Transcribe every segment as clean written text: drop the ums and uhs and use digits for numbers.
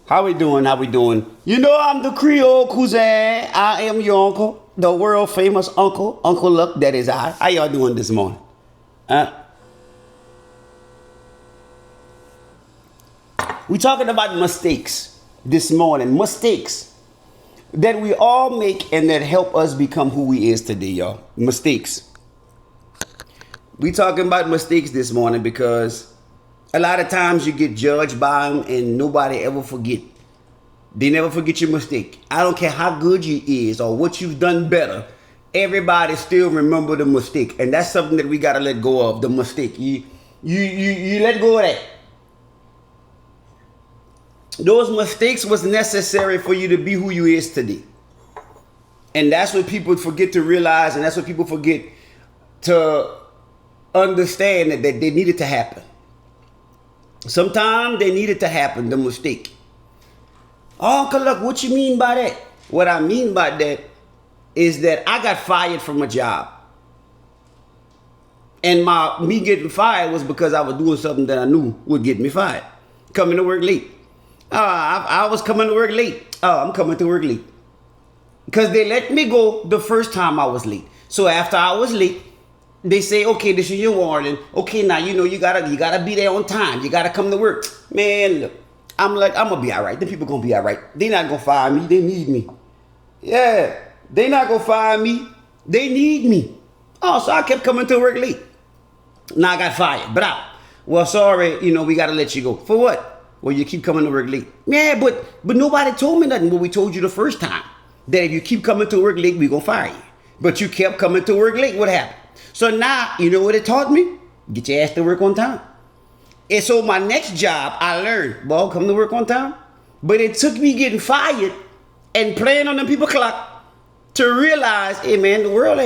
How we doing? How we doing? You know I'm the Creole cousin. I am your uncle, the world famous uncle, Uncle Luck. That is I. How y'all doing this morning? Huh? We talking about mistakes this morning. Mistakes that we all make and that help us become who we is today, y'all. Mistakes. We talking about mistakes this morning because a lot of times you get judged by them and nobody ever forget. They never forget your mistake. I don't care how good you is or what you've done better. Everybody still remember the mistake. And that's something that we gotta let go of, the mistake. You let go of that. Those mistakes was necessary for you to be who you is today. And that's what people forget to realize, and that's what people forget to understand that they needed to happen. Sometimes they needed to happen, the mistake. Oh, Uncle Luck, what you mean by that? What I mean by that is that I got fired from a job. And me getting fired was because I was doing something that I knew would get me fired. Coming to work late. I was coming to work late. I'm coming to work late. Because they let me go the first time I was late. So after I was late, they say, okay, this is your warning. Okay, now you gotta be there on time. You gotta come to work. Man, look, I'm gonna be all right. The people gonna be all right. They not gonna fire me. They need me. Yeah, they not gonna fire me. They need me. Oh, so I kept coming to work late. Now I got fired. But well, sorry, we gotta let you go. For what? Well, you keep coming to work late. Yeah, but nobody told me nothing. But we told you the first time that if you keep coming to work late, we gonna fire you. But you kept coming to work late. What happened? So now, you know what it taught me? Get your ass to work on time. And so my next job, I learned, well, come to work on time. But it took me getting fired and playing on the people clock to realize, hey man, the world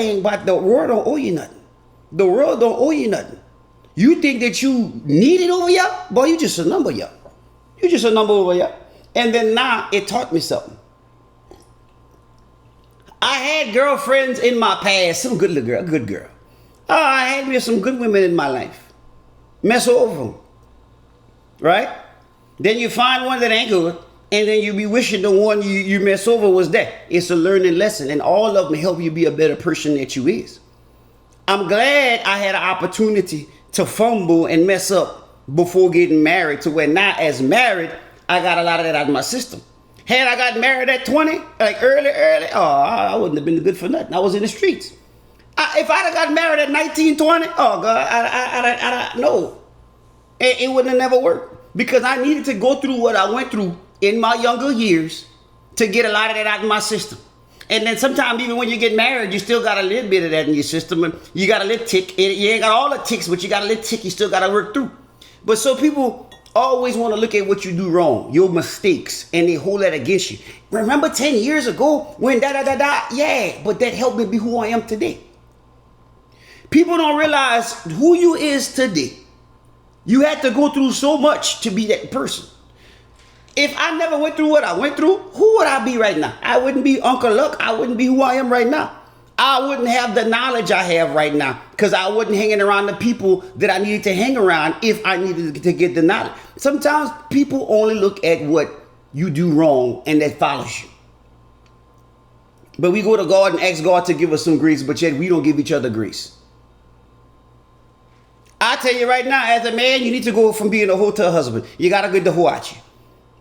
don't owe you nothing. The world don't owe you nothing. You think that you need it over here? Boy, you just a number, y'all. You just a number over here. And then now it taught me something. I had girlfriends in my past, some good girl. Oh, I had me some good women in my life. Mess over them. Right? Then you find one that ain't good, and then you be wishing the one you mess over was that. It's a learning lesson, and all of them help you be a better person that you is. I'm glad I had an opportunity to fumble and mess up before getting married to where now as married, I got a lot of that out of my system. Had I got married at 20, like early, I wouldn't have been good for nothing. I was in the streets. If I'd have got married at 19, 20, oh God, I no. It wouldn't have never worked. Because I needed to go through what I went through in my younger years to get a lot of that out of my system. And then sometimes even when you get married, you still got a little bit of that in your system. And you got a little tick. You ain't got all the ticks, but you got a little tick you still got to work through. But so people always want to look at what you do wrong, your mistakes, and they hold that against you. Remember 10 years ago when yeah, but that helped me be who I am today. People don't realize who you is today. You had to go through so much to be that person. If I never went through what I went through, who would I be right now? I wouldn't be Uncle Luck. I wouldn't be who I am right now. I wouldn't have the knowledge I have right now because I wasn't hanging around the people that I needed to hang around if I needed to get the knowledge. Sometimes people only look at what you do wrong and that follows you. But we go to God and ask God to give us some grace, but yet we don't give each other grace. I tell you right now, as a man, you need to go from being a hoe to a husband. You got to get the hoe out you.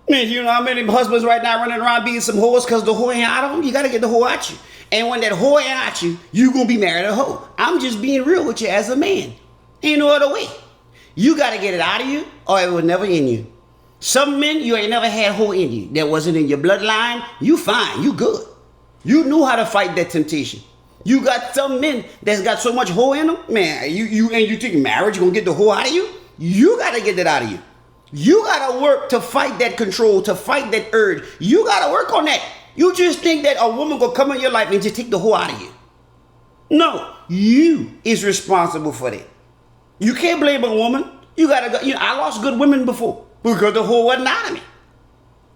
Man, you know how many husbands right now running around being some hoes because the hoe ain't out of them? You got to get the hoe out you. And when that hoe ain't out you, you going to be married a hoe. I'm just being real with you as a man. Ain't no other way. You got to get it out of you or it was never in you. Some men, you ain't never had hoe in you. That wasn't in your bloodline. You fine. You good. You knew how to fight that temptation. You got some men that's got so much hoe in them, man. You think marriage gonna get the hoe out of you? You gotta get that out of you. You gotta work to fight that control, to fight that urge. You gotta work on that. You just think that a woman gonna come in your life and just take the hoe out of you. No, you is responsible for that. You can't blame a woman. You gotta go. I lost good women before because the hoe wasn't out of me.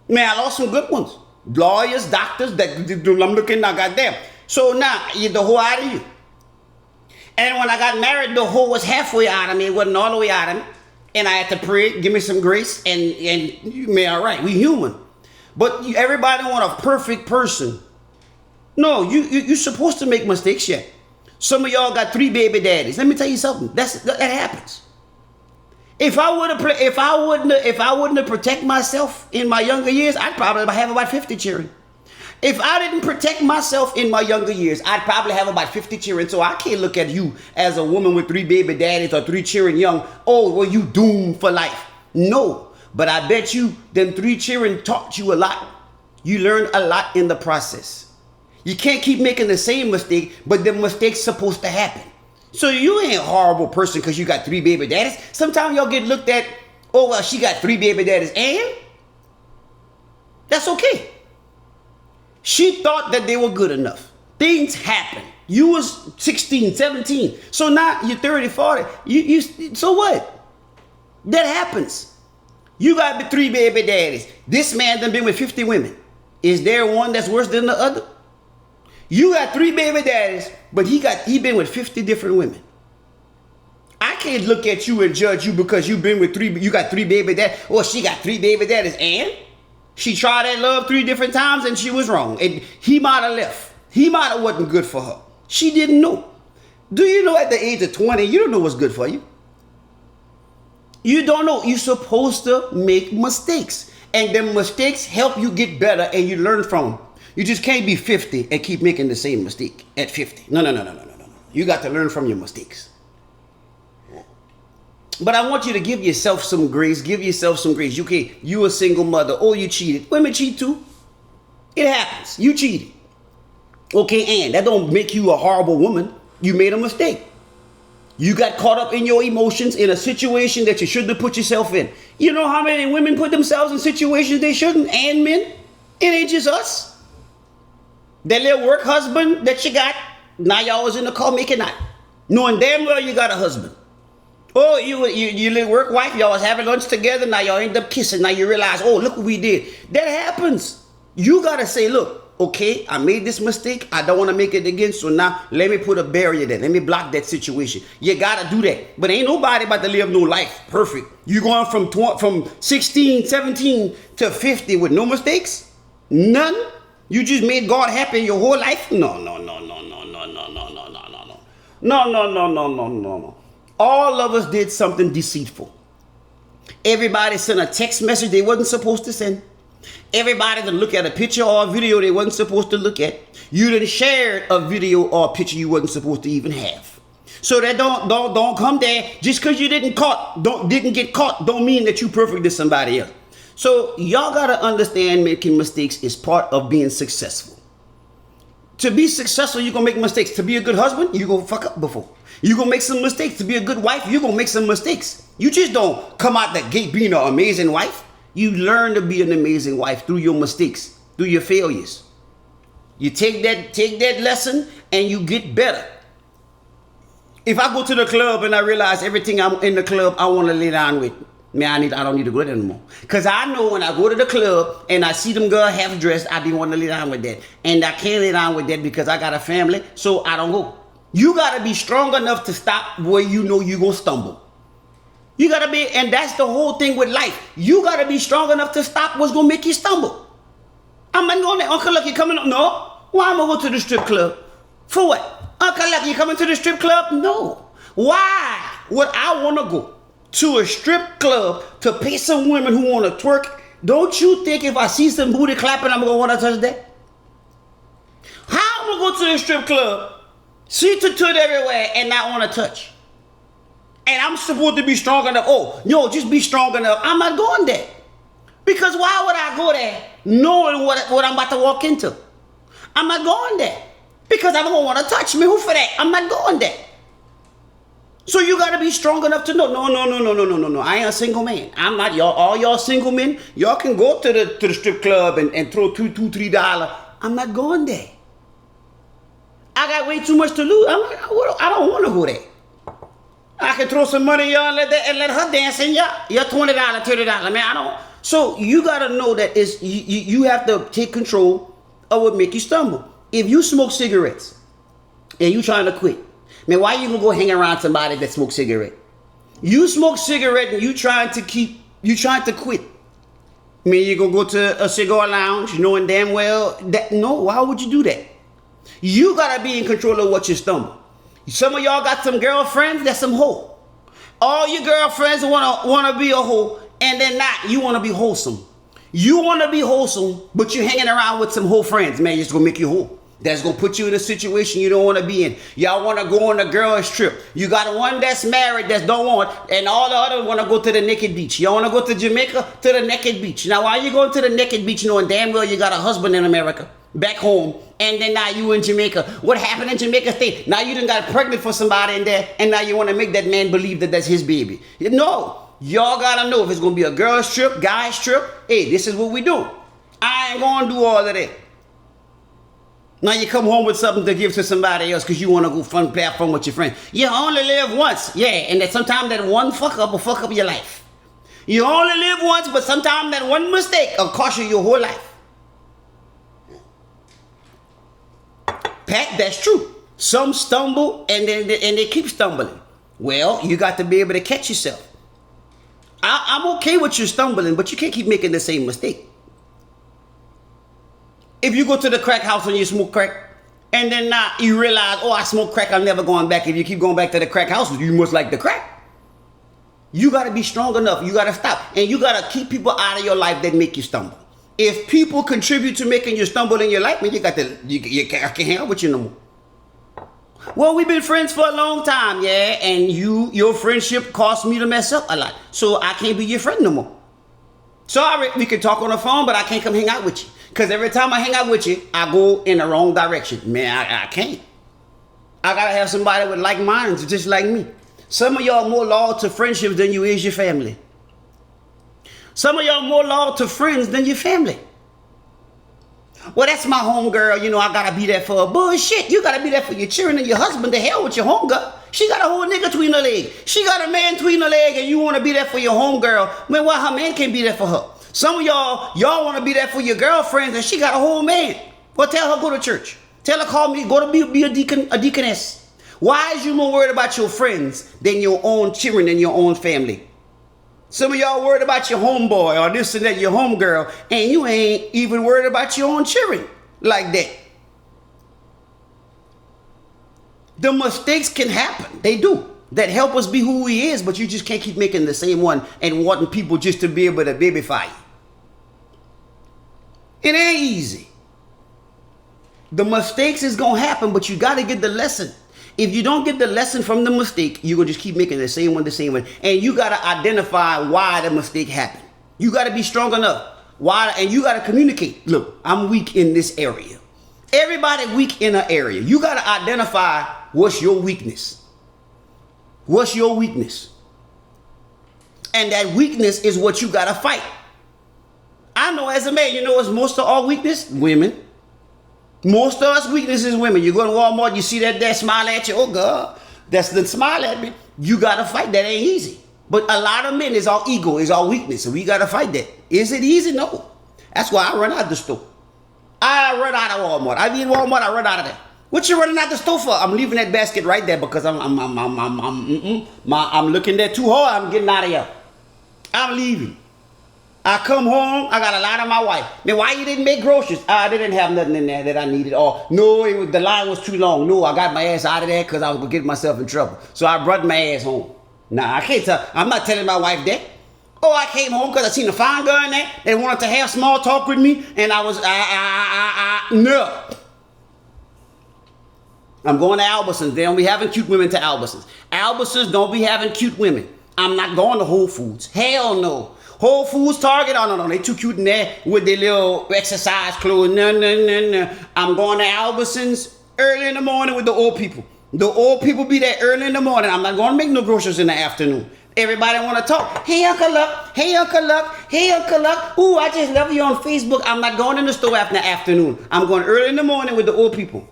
Man, I lost some good ones. Lawyers, doctors. That I'm looking now, goddamn. So now, the hoe out of you. And when I got married, the hoe was halfway out of me. It wasn't all the way out of me. And I had to pray, give me some grace, and you may all right. We human. But everybody want a perfect person. No, you're supposed to make mistakes yet. Some of y'all got 3 baby daddies. Let me tell you something. That happens. If I wouldn't have protect myself in my younger years, I'd probably have about 50 children. If I didn't protect myself in my younger years, I'd probably have about 50 children. So I can't look at you as a woman with 3 baby daddies or 3 children young. Oh, well, you doomed for life. No, but I bet you them 3 children taught you a lot. You learned a lot in the process. You can't keep making the same mistake, but the mistake's supposed to happen. So you ain't a horrible person because you got 3 baby daddies. Sometimes y'all get looked at, oh, well, she got 3 baby daddies, and that's okay. She thought that they were good enough. Things happen. You was 16, 17. So now you're 30, 40. So what? That happens. You got the 3 baby daddies. This man done been with 50 women. Is there one that's worse than the other? You got 3 baby daddies, but he been with 50 different women. I can't look at you and judge you because you got 3 baby daddies. Or she got 3 baby daddies, and she tried that love 3 different times and she was wrong. And he might have left. He might have wasn't good for her. She didn't know. Do you know at the age of 20, you don't know what's good for you? You don't know. You're supposed to make mistakes. And them mistakes help you get better and you learn from them. You just can't be 50 and keep making the same mistake at 50. No. You got to learn from your mistakes. But I want you to give yourself some grace. Give yourself some grace. You a single mother. Oh, you cheated. Women cheat too. It happens. You cheated. Okay, and that don't make you a horrible woman. You made a mistake. You got caught up in your emotions in a situation that you shouldn't have put yourself in. You know how many women put themselves in situations they shouldn't, and men? It ain't just us. That little work husband that you got, now y'all was in the car making out. Knowing damn well you got a husband. Oh, you little work wife, y'all was having lunch together, now y'all end up kissing, now you realize, oh, look what we did. That happens. You gotta say, look, okay, I made this mistake, I don't want to make it again, so now let me put a barrier there, let me block that situation. You gotta do that. But ain't nobody about to live no life perfect. You going from 16, 17 to 50 with no mistakes? None? You just made God happy your whole life? No. All of us did something deceitful. Everybody sent a text message they wasn't supposed to send. Everybody to look at a picture or a video they wasn't supposed to look at. You done shared a video or a picture you wasn't supposed to even have. So that don't come there just because you didn't get caught don't mean that you perfect to somebody else. So y'all gotta understand making mistakes is part of being successful. To be successful, you're gonna make mistakes. To be a good husband, you're gonna fuck up before. You're gonna make some mistakes. To be a good wife, you're gonna make some mistakes. You just don't come out the gate being an amazing wife. You learn to be an amazing wife through your mistakes, through your failures. You take that lesson and you get better. If I go to the club and I realize everything I'm in the club I want to lay down with, man, I don't need to go there anymore. Because I know when I go to the club and I see them girl half dressed, I be wanting to lay down with that. And I can't lay down with that because I got a family, so I don't go. You got to be strong enough to stop where you know you're going to stumble. You got to be, and that's the whole thing with life. You got to be strong enough to stop what's going to make you stumble. I'm not going there. Uncle Lucky coming up. No. Why am I going to the strip club? For what? Uncle Lucky coming to the strip club? No. Why would I want to go to a strip club to pay some women who want to twerk? Don't you think if I see some booty clapping, I'm going to want to touch that? How am I going to go to the strip club, see toot everywhere, and not want to touch? And I'm supposed to be strong enough. Oh, no, just be strong enough. I'm not going there. Because why would I go there knowing what I'm about to walk into? I'm not going there. Because I'm going to want to touch me. Who for that? I'm not going there. So you got to be strong enough to know. No. I ain't a single man. I'm not y'all. All y'all single men, y'all can go to the strip club and throw $2-3. I'm not going there. I got way too much to lose. I don't want to go there. I can throw some money y'all and let her dance in y'all. You're $20, $30. Man, I don't. So you gotta know that you have to take control of what make you stumble. If you smoke cigarettes and you trying to quit, man, why you gonna go hang around somebody that smokes cigarette? You smoke cigarette and you trying to quit. I mean, you're going to go to a cigar lounge knowing damn well that, no, why would you do that? You got to be in control of what you stumble. Some of y'all got some girlfriends that's some hoe. All your girlfriends wanna be a hoe, and they're not. You want to be wholesome. You want to be wholesome, but you're hanging around with some hoe friends, man. It's going to make you whole. That's going to put you in a situation you don't want to be in. Y'all want to go on a girl's trip. You got one that's married that don't want, and all the others want to go to the naked beach. Y'all want to go to Jamaica to the naked beach. Now, why are you going to the naked beach knowing damn well you got a husband in America, back home, and then now you in Jamaica? What happened in Jamaica State? Now you done got pregnant for somebody in there, and now you want to make that man believe that that's his baby. No. Y'all gotta know if it's gonna be a girl's trip, guy's trip. Hey, this is what we do. I ain't gonna do all of that. Now you come home with something to give to somebody else because you want to go have fun with your friend. You only live once, yeah, and that sometimes that one fuck up will fuck up your life. You only live once, but sometimes that one mistake will cost you your whole life. Pat, that's true. Some stumble and they keep stumbling. Well, you got to be able to catch yourself. I'm okay with you stumbling, but you can't keep making the same mistake. If you go to the crack house and you smoke crack, and then now you realize, oh, I smoke crack, I'm never going back. If you keep going back to the crack house, you must like the crack. You got to be strong enough. You got to stop. And you got to keep people out of your life that make you stumble. If people contribute to making you stumble in your life, man, I can't hang out with you no more. Well, we've been friends for a long time, yeah, and your friendship cost me to mess up a lot, so I can't be your friend no more. Sorry, we can talk on the phone, but I can't come hang out with you, because every time I hang out with you, I go in the wrong direction. Man, I can't. I gotta have somebody with like minds, just like me. Some of y'all more loyal to friendships than you is your family. Some of y'all more loyal to friends than your family. Well, that's my homegirl, I gotta be there for her. Bullshit, you gotta be there for your children and your husband. The hell with your homegirl. She got a whole nigga between her legs. She got a man between her legs, and you wanna be there for your homegirl. Man, why her man can't be there for her? Some of y'all wanna be there for your girlfriends, and she got a whole man. Well, tell her go to church. Tell her call me, go to be a deaconess. Why is you more worried about your friends than your own children and your own family? Some of y'all worried about your homeboy or this and that, your homegirl, and you ain't even worried about your own children like that. The mistakes can happen. They do. That help us be who we is, but you just can't keep making the same one and wanting people just to be able to babyfy you. It ain't easy. The mistakes is going to happen, but you got to get the lesson. If you don't get the lesson from the mistake, you're going to just keep making the same one. And you got to identify why the mistake happened. You got to be strong enough. And you got to communicate. Look, I'm weak in this area. Everybody weak in an area. You got to identify what's your weakness. What's your weakness? And that weakness is what you got to fight. I know as a man, what's most of our weakness? Women. Most of us weakness is women. You go to Walmart, you see that smile at you. Oh, God, that's the smile at me. You got to fight. That ain't easy. But a lot of men is our ego, is our weakness. And we got to fight that. Is it easy? No. That's why I run out of the store. I run out of Walmart. I be in Walmart, I run out of there. What you running out the store for? I'm leaving that basket right there because I'm looking there too hard. I'm getting out of here. I'm leaving. I come home, I got a line on my wife. Man, why you didn't make groceries? They didn't have nothing in there that I needed. Or no, the line was too long. No, I got my ass out of there because I was going to get myself in trouble. So I brought my ass home. Nah, I can't tell. I'm not telling my wife that. Oh, I came home because I seen a fine girl in there. They wanted to have small talk with me. And I was, no. I'm going to Albertsons. They don't be having cute women to Albertsons. Albertsons don't be having cute women. I'm not going to Whole Foods. Hell no. Whole Foods, Target, oh no, they too cute in there with their little exercise clothes. No. I'm going to Albertsons early in the morning with the old people. The old people be there early in the morning. I'm not going to make no groceries in the afternoon. Everybody want to talk. Hey, Uncle Luck. Hey, Uncle Luck. Hey, Uncle Luck. Ooh, I just love you on Facebook. I'm not going in the store after the afternoon. I'm going early in the morning with the old people.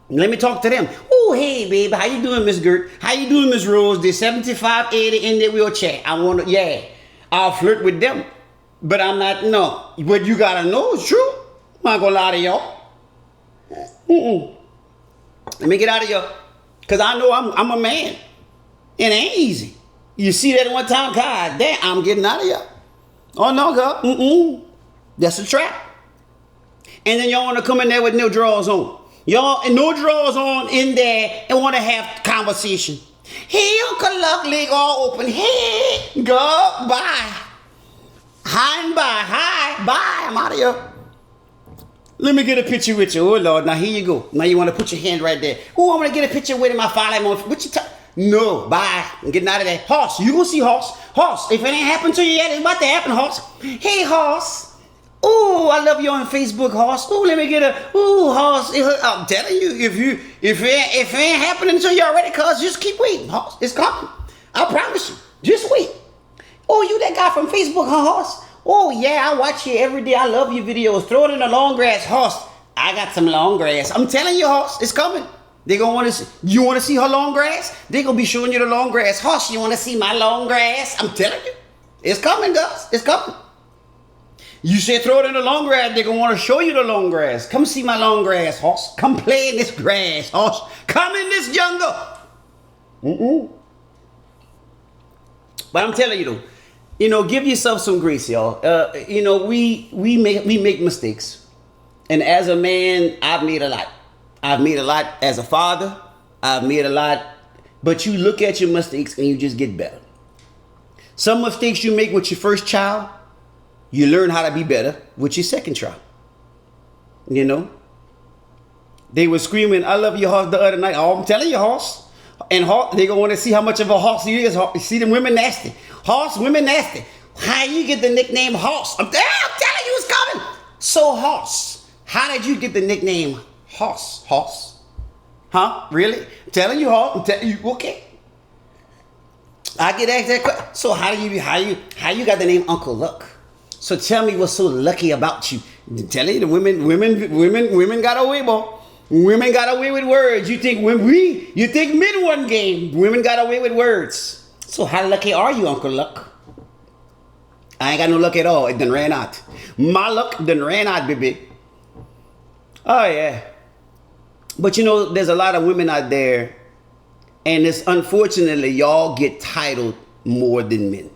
Let me talk to them. Oh, hey, babe. How you doing, Miss Gert? How you doing, Miss Rose? They're 75, 80 in their wheelchair. I'll flirt with them. But I'm not, no. But you got to know it's true. I'm not going to lie to y'all. Let me get out of here. Because I know I'm a man. It ain't easy. You see that one time? God damn, I'm getting out of here. Oh no, girl. Mm-mm. That's a trap. And then y'all want to come in there with no drawers on. Y'all and no drawers on in there and want to have conversation. Hey, Uncle Luck, leg all open. Hey, go, bye. Hi and bye. Hi, bye. I'm out of here. Let me get a picture with you. Oh, Lord. Now, here you go. Now, you want to put your hand right there. Oh, I'm going to get a picture with him. I follow him on. What you No, bye. I'm getting out of there. Hoss, you going to see Hoss. Hoss, if it ain't happened to you yet, it's about to happen, Hoss. Hey, Hoss. Oh, I love you on Facebook, Hoss. Oh, let me get a. Oh, Hoss. I'm telling you, if it ain't happening to you already, cuz just keep waiting, Hoss. It's coming. I promise you. Just wait. Oh, you that guy from Facebook, huh, Hoss? Oh, yeah, I watch you every day. I love your videos. Throw it in the long grass, Hoss. I got some long grass. I'm telling you, Hoss, it's coming. They gonna want to see. You want to see her long grass? They gonna be showing you the long grass. Hoss, you want to see my long grass? I'm telling you, it's coming, Gus. It's coming. You said throw it in the long grass. They gonna want to show you the long grass. Come see my long grass, Hoss. Come play in this grass, Hoss. Come in this jungle. But I'm telling you though, give yourself some grace, y'all. We make mistakes, and as a man, I've made a lot. I've made a lot as a father. I've made a lot, but you look at your mistakes and you just get better. Some mistakes you make with your first child, you learn how to be better with your second child. They were screaming, "I love you, Hoss," the other night. Oh, I'm telling you, Hoss. And Hoss, they gonna want to see how much of a Hoss he is. You see them women nasty. Hoss, women nasty. How you get the nickname Hoss? I'm telling you, it's coming. So Hoss, how did you get the nickname Hoss? Hoss? Huh? Really? I'm telling you, Hoss. I'm telling you. Okay. I get asked that question. So how you got the name Uncle Luck? So tell me what's so lucky about you. I'm telling you, the women got away, boy. Women got away with words. You think mid one game, women got away with words. So how lucky are you, Uncle Luck? I ain't got no luck at all. It done ran out. My luck done ran out, baby. Oh yeah. But there's a lot of women out there, and it's unfortunately y'all get titled more than men.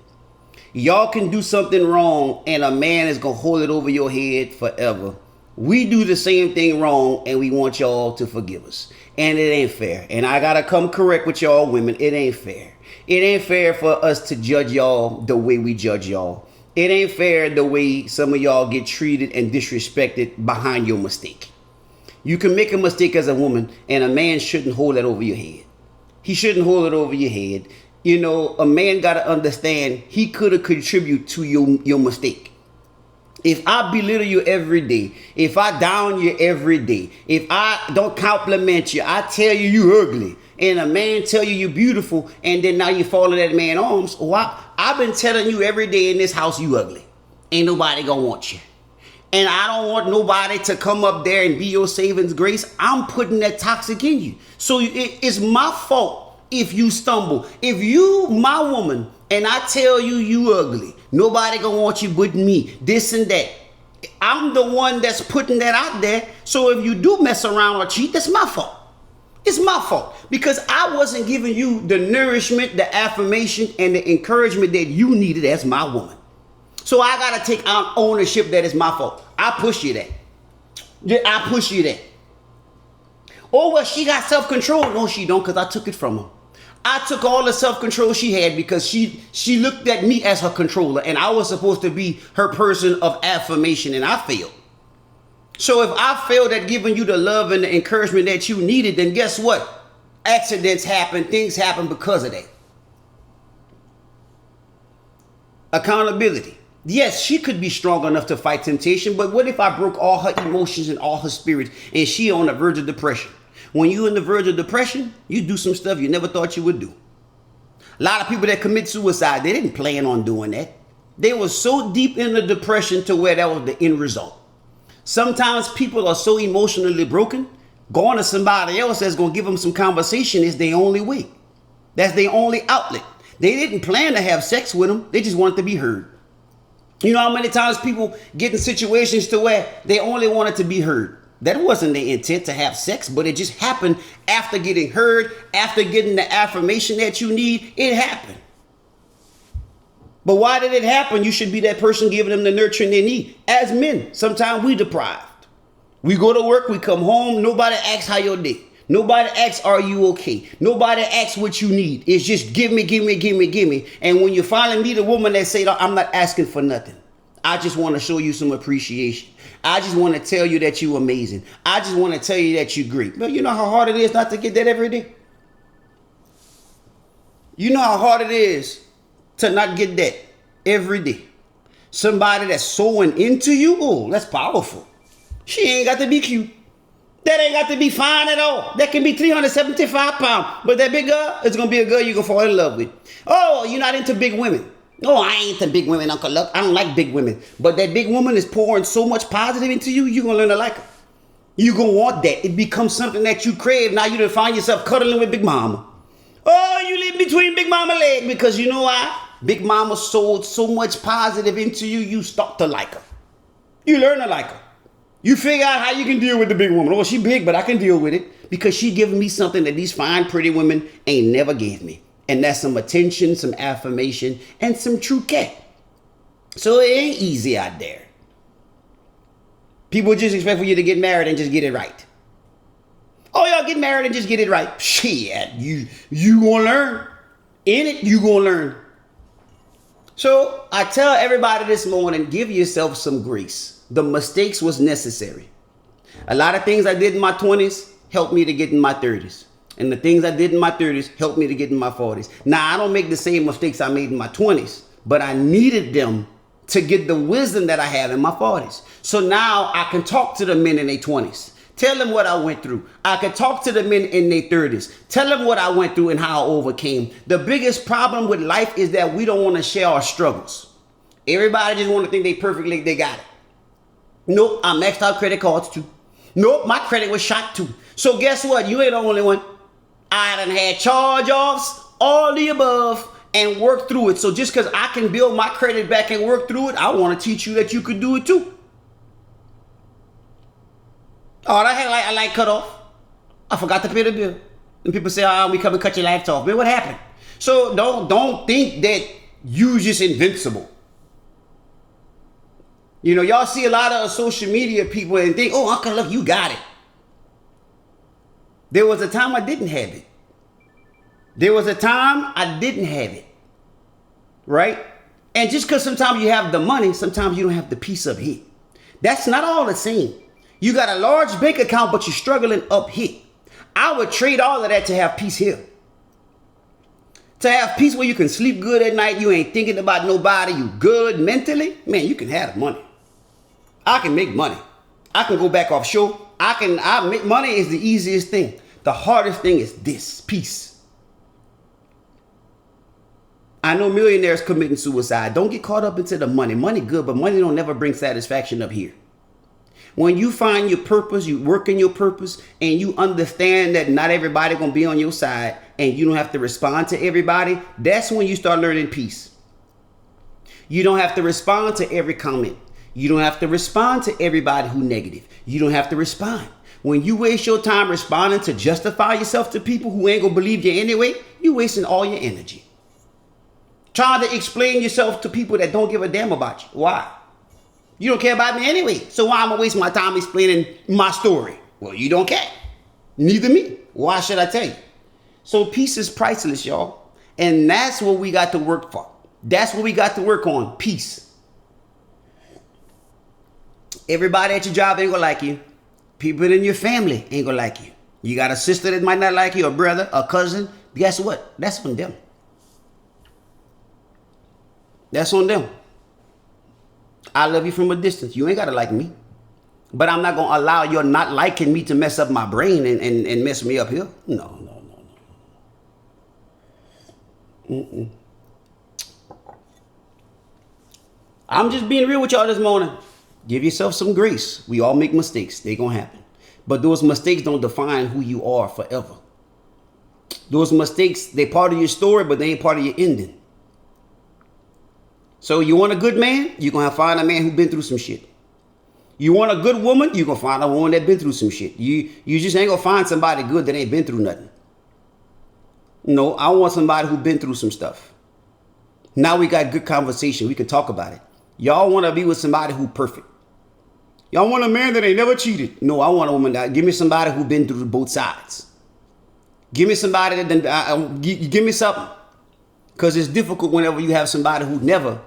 Y'all can do something wrong and a man is gonna hold it over your head forever. We do the same thing wrong and we want y'all to forgive us. And it ain't fair. And I gotta come correct with y'all women. It ain't fair. It ain't fair for us to judge y'all the way we judge y'all. It ain't fair the way some of y'all get treated and disrespected behind your mistake. You can make a mistake as a woman and a man shouldn't hold that over your head. He shouldn't hold it over your head. A man gotta understand he could have contributed to your mistake. If I belittle you every day, if I down you every day, if I don't compliment you, I tell you ugly, and a man tell you beautiful, and then now you fall in that man's arms. I've been telling you every day in this house you ugly. Ain't nobody gonna want you. And I don't want nobody to come up there and be your savings grace. I'm putting that toxic in you. So it's my fault if you stumble. If you, my woman, and I tell you ugly, nobody gonna want you but me, this and that. I'm the one that's putting that out there. So if you do mess around or cheat, that's my fault. It's my fault because I wasn't giving you the nourishment, the affirmation, and the encouragement that you needed as my woman. So I gotta take on ownership that it's my fault. I push you that. I push you that. Oh, well, she got self-control. No, she don't, because I took it from her. I took all the self-control she had because she looked at me as her controller, and I was supposed to be her person of affirmation, and I failed. So if I failed at giving you the love and the encouragement that you needed, then guess what? Accidents happen, things happen because of that. Accountability. Yes, she could be strong enough to fight temptation, but what if I broke all her emotions and all her spirits and she on the verge of depression? When you in the verge of depression, you do some stuff you never thought you would do. A lot of people that commit suicide, they didn't plan on doing that. They were so deep in the depression to where that was the end result. Sometimes people are so emotionally broken, going to somebody else that's going to give them some conversation is their only way. That's their only outlet. They didn't plan to have sex with them. They just wanted to be heard. You know how many times people get in situations to where they only wanted to be heard? That wasn't their intent to have sex, but it just happened after getting heard, after getting the affirmation that you need. It happened. But why did it happen? You should be that person giving them the nurturing they need. As men, sometimes we deprived. We go to work, we come home, nobody asks how your day. Nobody asks, are you okay? Nobody asks what you need. It's just give me, give me, give me, give me. And when you finally meet a woman that say, I'm not asking for nothing. I just want to show you some appreciation. I just want to tell you that you're amazing. I just want to tell you that you're great. But you know how hard it is not to get that every day? You know how hard it is to not get that every day. Somebody that's sowing into you, oh, that's powerful. She ain't got to be cute. That ain't got to be fine at all. That can be 375 pounds. But that big girl is going to be a girl you can fall in love with. Oh, you're not into big women. No, I ain't into big women, Uncle Luck. I don't like big women. But that big woman is pouring so much positive into you, you're going to learn to like her. You're going to want that. It becomes something that you crave. Now you done find yourself cuddling with Big Mama. Oh, you live between Big Mama legs because you know why? Big Mama sold so much positive into you, you start to like her. You learn to like her. You figure out how you can deal with the big woman. Oh, she big, but I can deal with it because she giving me something that these fine, pretty women ain't never gave me. And that's some attention, some affirmation, and some true care. So it ain't easy out there. People just expect for you to get married and just get it right. Oh, y'all get married and just get it right. Shit, you gonna learn. In it, you gonna learn. So I tell everybody this morning, give yourself some grace. The mistakes was necessary. A lot of things I did in my 20s helped me to get in my 30s. And the things I did in my 30s helped me to get in my 40s. Now, I don't make the same mistakes I made in my 20s, but I needed them to get the wisdom that I have in my 40s. So now I can talk to the men in their 20s. Tell them what I went through. I can talk to the men in their 30s. Tell them what I went through and how I overcame. The biggest problem with life is that we don't want to share our struggles. Everybody just want to think they perfect like they got it. Nope, I maxed out credit cards too. Nope, my credit was shot too. So guess what? You ain't the only one. I done had charge-offs, all the above, and work through it. So just because I can build my credit back and work through it, I want to teach you that you could do it too. Oh, I like cut off. I forgot to pay the bill. And people say, oh, we come and cut your lights off. Man, what happened? So don't think that you just invincible. You know, y'all see a lot of social media people and think, oh, Uncle, look, you got it. There was a time I didn't have it. There was a time I didn't have it. Right? And just because sometimes you have the money, sometimes you don't have the peace up here. That's not all the same. You got a large bank account, but you're struggling up here. I would trade all of that to have peace here. To have peace where you can sleep good at night, you ain't thinking about nobody, you good mentally, man, you can have the money. I can make money. I can go back offshore. I make money is the easiest thing. The hardest thing is this, peace. I know millionaires committing suicide. Don't get caught up into the money. Money good, but money don't never bring satisfaction up here. When you find your purpose, you work in your purpose, and you understand that not everybody gonna be on your side, and you don't have to respond to everybody, that's when you start learning peace. You don't have to respond to every comment. You don't have to respond to everybody who negative. You don't have to respond. When you waste your time responding to justify yourself to people who ain't gonna believe you anyway, you wasting all your energy. Trying to explain yourself to people that don't give a damn about you. Why? You don't care about me anyway. So why am I gonna waste my time explaining my story? Well, you don't care. Neither me. Why should I tell you? So peace is priceless, y'all. And that's what we got to work for. That's what we got to work on. Peace. Everybody at your job ain't gonna like you. People in your family ain't gonna like you. You got a sister that might not like you, a brother, a cousin. Guess what? That's on them. That's on them. I love you from a distance. You ain't gotta like me. But I'm not gonna allow your not liking me to mess up my brain and mess me up here. No. I'm just being real with y'all this morning. Give yourself some grace. We all make mistakes. They gonna happen. But those mistakes don't define who you are forever. Those mistakes, they part of your story, but they ain't part of your ending. So you want a good man? You're gonna find a man who's been through some shit. You want a good woman? You're gonna find a woman that been through some shit. You just ain't gonna find somebody good that ain't been through nothing. No, I want somebody who's been through some stuff. Now we got good conversation. We can talk about it. Y'all want to be with somebody who perfect. Y'all want a man that ain't never cheated. No, I want a woman that give me somebody who been through both sides. Give me somebody that give me something. Because it's difficult whenever you have somebody who never.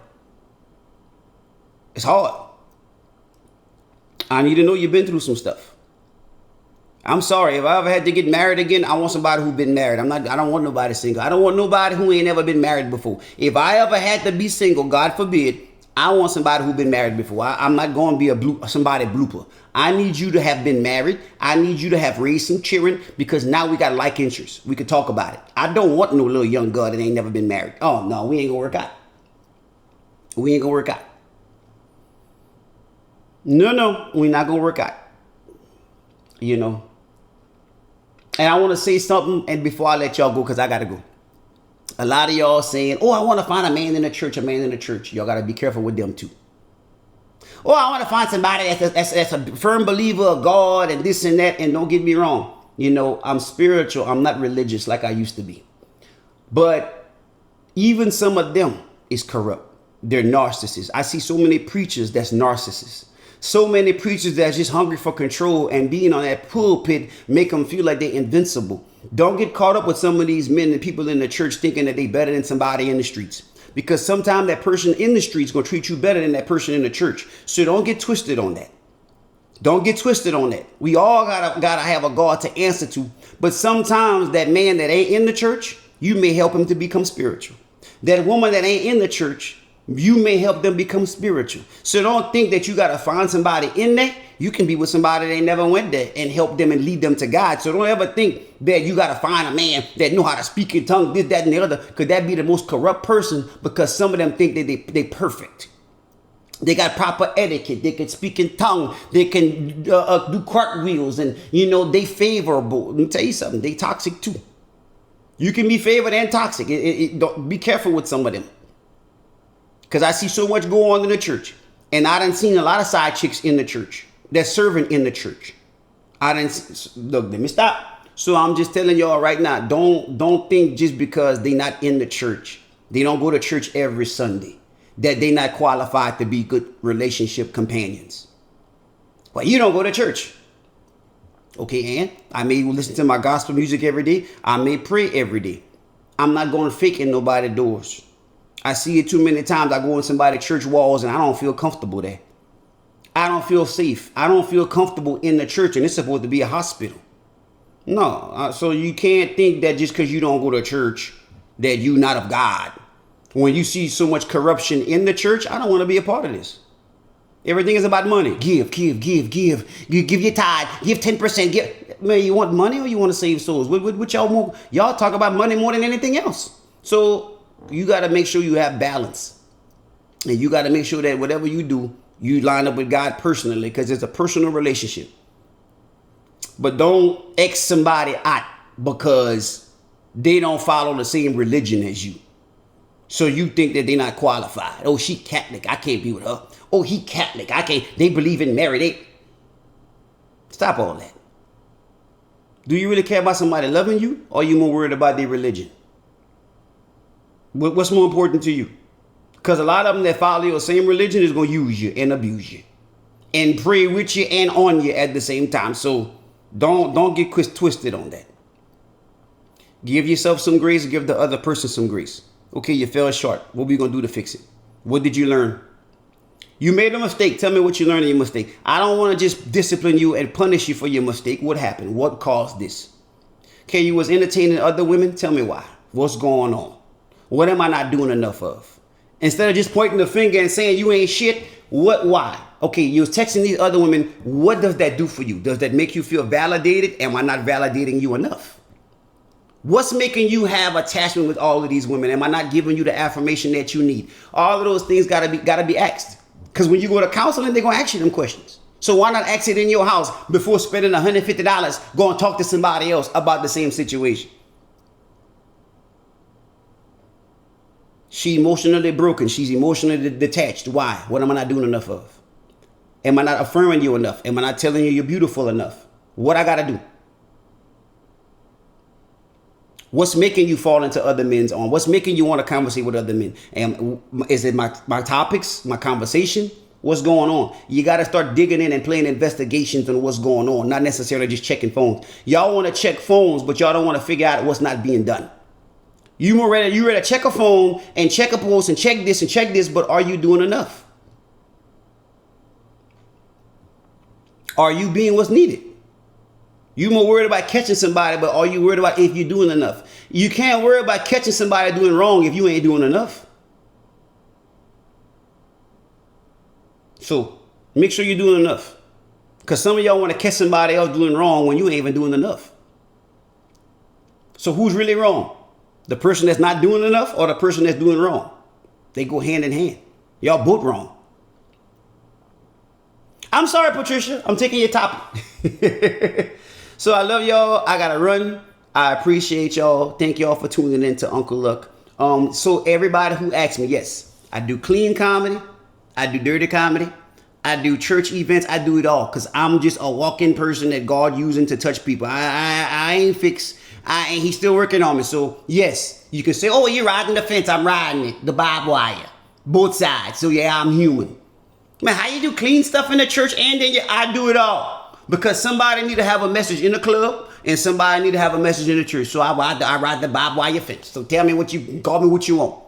It's hard. I need to know you've been through some stuff. I'm sorry. If I ever had to get married again, I want somebody who's been married. I don't want nobody single. I don't want nobody who ain't never been married before. If I ever had to be single, God forbid, I want somebody who's been married before. I'm not going to be somebody blooper. I need you to have been married. I need you to have raised some children, because now we got like interests. We could talk about it. I don't want no little young girl that ain't never been married. Oh, no, we ain't going to work out. We ain't going to work out. No, we're not going to work out. You know. And I want to say something, and before I let y'all go, because I got to go. A lot of y'all saying, oh, I want to find a man in the church, Y'all got to be careful with them too. Oh, I want to find somebody that's a firm believer of God and this and that. And don't get me wrong. You know, I'm spiritual. I'm not religious like I used to be. But even some of them is corrupt. They're narcissists. I see so many preachers that's narcissists. So many preachers that's just hungry for control, and being on that pulpit make them feel like they're invincible. Don't get caught up with some of these men and people in the church thinking that they better than somebody in the streets. Because sometimes that person in the streets going to treat you better than that person in the church. So don't get twisted on that. Don't get twisted on that. We all gotta have a God to answer to. But sometimes that man that ain't in the church, you may help him to become spiritual. That woman that ain't in the church, you may help them become spiritual. So don't think that you got to find somebody in there. You can be with somebody that never went there and help them and lead them to God. So don't ever think that you got to find a man that know how to speak in tongues, this, that, and the other. Could that be the most corrupt person? Because some of them think that they perfect. They got proper etiquette. They can speak in tongue. They can do cartwheels, and you know they favorable. Let me tell you something. They toxic too. You can be favored and toxic. Don't be careful with some of them. Because I see so much go on in the church. And I done seen a lot of side chicks in the church that's serving in the church. Look, let me stop. So I'm just telling y'all right now, don't think just because they not in the church, they don't go to church every Sunday, that they not qualified to be good relationship companions. Well, you don't go to church. Okay, and I may listen to my gospel music every day. I may pray every day. I'm not going to fake in nobody's doors. I see it too many times. I go in somebody's church walls and I don't feel comfortable there. I don't feel safe. I don't feel comfortable in the church, and it's supposed to be a hospital. No, so you can't think that just because you don't go to church that you not of God. When you see so much corruption in the church, I don't want to be a part of this. Everything is about money. Give your tithe. Give 10%. Give. Man, you want money or you want to save souls? What y'all want? Y'all talk about money more than anything else. So you got to make sure you have balance. And you got to make sure that whatever you do, you line up with God personally, because it's a personal relationship. But don't X somebody out because they don't follow the same religion as you. So you think that they're not qualified. Oh, she Catholic. I can't be with her. Oh, he Catholic. I can't. They believe in marriage. Stop all that. Do you really care about somebody loving you, or are you more worried about their religion? What's more important to you? Because a lot of them that follow your same religion is going to use you and abuse you and pray with you and on you at the same time. So don't get twisted on that. Give yourself some grace. Give the other person some grace. Okay, you fell short. What we going to do to fix it? What did you learn? You made a mistake. Tell me what you learned in your mistake. I don't want to just discipline you and punish you for your mistake. What happened? What caused this? Okay, you was entertaining other women. Tell me why. What's going on? What am I not doing enough of? Instead of just pointing the finger and saying you ain't shit, why? Okay, you're texting these other women. What does that do for you? Does that make you feel validated? Am I not validating you enough? What's making you have attachment with all of these women? Am I not giving you the affirmation that you need? All of those things gotta be asked. Because when you go to counseling, they're gonna ask you them questions. So why not ask it in your house before spending $150 going to talk to somebody else about the same situation? She's emotionally broken. She's emotionally detached. Why? What am I not doing enough of? Am I not affirming you enough? Am I not telling you you're beautiful enough? What I got to do? What's making you fall into other men's arms? What's making you want to conversate with other men? And is it my topics, my conversation? What's going on? You got to start digging in and playing investigations on what's going on, not necessarily just checking phones. Y'all want to check phones, but y'all don't want to figure out what's not being done. You ready to check a phone and check a post and check this, but are you doing enough? Are you being what's needed? You more worried about catching somebody, but are you worried about if you're doing enough? You can't worry about catching somebody doing wrong if you ain't doing enough. So make sure you're doing enough. Because some of y'all want to catch somebody else doing wrong when you ain't even doing enough. So who's really wrong? The person that's not doing enough or the person that's doing wrong? They go hand in hand. Y'all both wrong. I'm sorry, Patricia. I'm taking your topic. So I love y'all. I got to run. I appreciate y'all. Thank y'all for tuning in to Uncle Luck. So everybody who asked me, yes, I do clean comedy. I do dirty comedy. I do church events. I do it all because I'm just a walk-in person that God using to touch people. I ain't fixed. He's still working on me. So yes, you can say, oh, you're riding the fence. I'm riding it. The barbed wire. Both sides. So yeah, I'm human. Man, how you do clean stuff in the church and then I do it all. Because somebody need to have a message in the club and somebody need to have a message in the church. So I ride the barbed wire fence. So tell me call me what you want.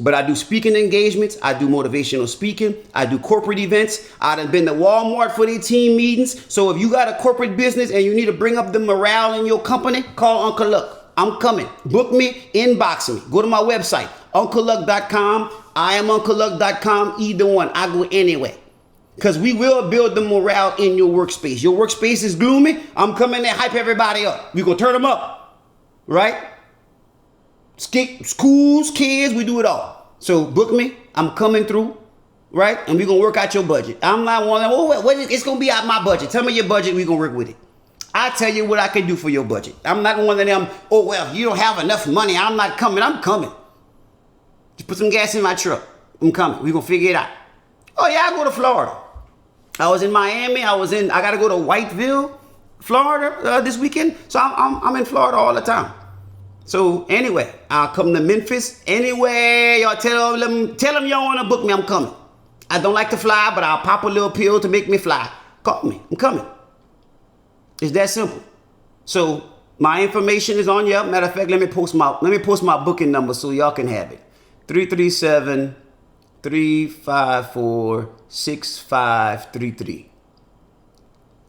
But I do speaking engagements. I do motivational speaking. I do corporate events. I done been to Walmart for their team meetings. So if you got a corporate business and you need to bring up the morale in your company, call Uncle Luck. I'm coming. Book me, inbox me. Go to my website, uncleluck.com. I am uncleluck.com. Either one. I go anywhere. Because we will build the morale in your workspace. Your workspace is gloomy. I'm coming there, hype everybody up. We gonna turn them up. Right? Schools, kids, we do it all. So book me. I'm coming through. Right? And we gonna work out your budget. I'm not one of them, it's gonna be out my budget. Tell me your budget, we gonna work with it. I tell you what I can do for your budget. I'm not one of them, if you don't have enough money, I'm not coming. I'm coming. Just put some gas in my truck. I'm coming. We gonna figure it out. Oh yeah, I go to Florida. I was in Miami. I got to go to Whiteville, Florida this weekend. So I'm in Florida all the time. So anyway, I'll come to Memphis. Anyway, y'all tell them y'all want to book me. I'm coming. I don't like to fly, but I'll pop a little pill to make me fly. Call me. I'm coming. It's that simple. So my information is on you. Matter of fact, let me post my booking number so y'all can have it. 337-354-6533.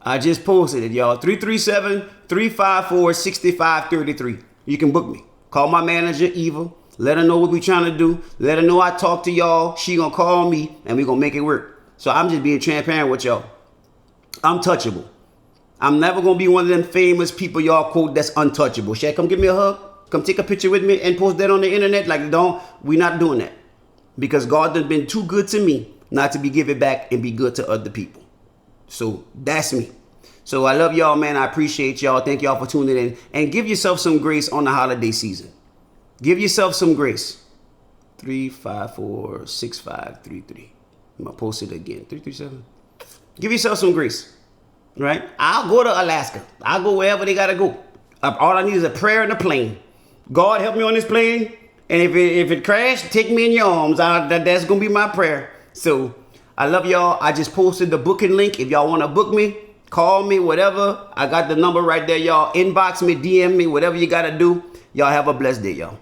I just posted it, y'all. 337-354-6533. You can book me. Call my manager, Eva. Let her know what we trying to do. Let her know I talked to y'all. She gonna call me and we gonna make it work. So I'm just being transparent with y'all. I'm touchable. I'm never gonna be one of them famous people y'all quote that's untouchable. Shaq, come give me a hug. Come take a picture with me and post that on the internet. We not doing that. Because God has been too good to me not to be giving back and be good to other people. So that's me. So I love y'all, man. I appreciate y'all. Thank y'all for tuning in. And give yourself some grace on the holiday season. Give yourself some grace. 354-6533. I'm going to post it again. 337. Give yourself some grace. Right? I'll go to Alaska. I'll go wherever they got to go. All I need is a prayer and a plane. God, help me on this plane. And if it crashed, take me in your arms. That's going to be my prayer. So I love y'all. I just posted the booking link. If y'all want to book me, call me, whatever. I got the number right there, y'all. Inbox me, DM me, whatever you got to do. Y'all have a blessed day, y'all.